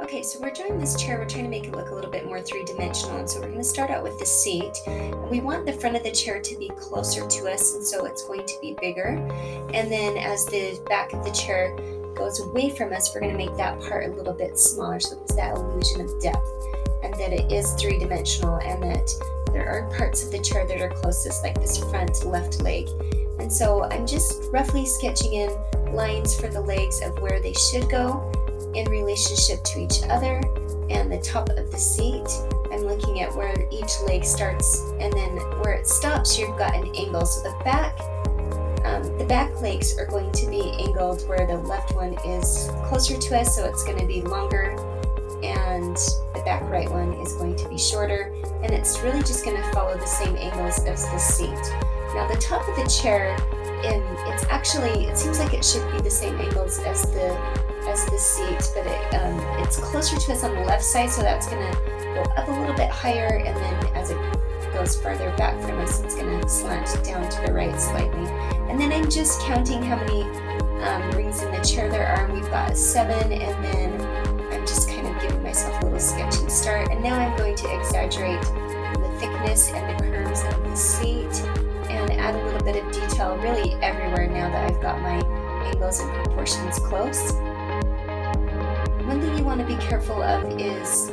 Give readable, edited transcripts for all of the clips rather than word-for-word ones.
Okay, so we're drawing this chair, we're trying to make it look a little bit more three-dimensional, and so we're going to start out with the seat, and we want the front of the chair to be closer to us, and so it's going to be bigger. And then as the back of the chair goes away from us, we're going to make that part a little bit smaller, so there's that illusion of depth, and that it is three-dimensional, and that there are parts of the chair that are closest, like this front left leg. And so I'm just roughly sketching in lines for the legs of where they should go in relationship to each other, and the top of the seat I'm looking at where each leg starts, and then where it stops you've got an angle. So the back legs are going to be angled where the left one is closer to us, so it's going to be longer, and the back right one is going to be shorter, and it's really just going to follow the same angles as the seat. Now the top of the chair, it seems like it should be the same angles as the seat, but it's closer to us on the left side, so that's going to go up a little bit higher, and then as it goes farther back from us, it's going to slant down to the right slightly. And then I'm just counting how many rings in the chair there are, and we've got 7, and then I'm just kind of giving myself a little sketching start, and now I'm going to exaggerate the thickness and the curves of the seat and add a little bit of detail really everywhere now that I've got my angles and proportions close. One thing you want to be careful of is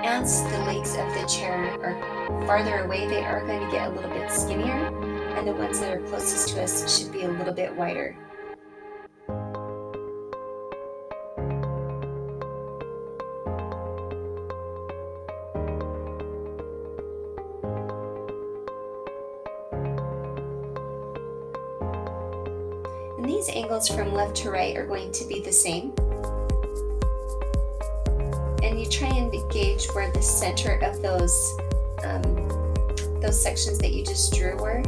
as the legs of the chair are farther away, they are going to get a little bit skinnier, and the ones that are closest to us should be a little bit wider. And these angles from left to right are going to be the same. And you try and gauge where the center of those sections that you just drew were,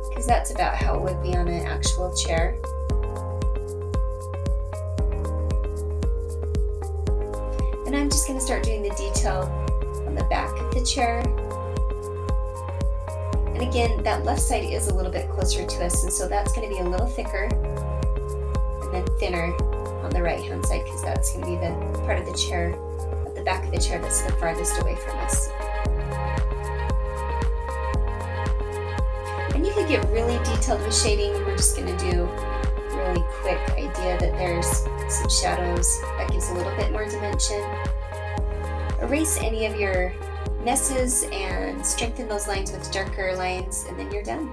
because that's about how it would be on an actual chair. And I'm just going to start doing the detail on the back of the chair. And again, that left side is a little bit closer to us, and so that's going to be a little thicker and then thinner on the right hand side, because that's going to be the part of the chair, at the back of the chair, that's the farthest away from us. And you can get really detailed with shading, and we're just going to do a really quick idea that there's some shadows. That gives a little bit more dimension. Erase any of your messes and strengthen those lines with darker lines, and then you're done.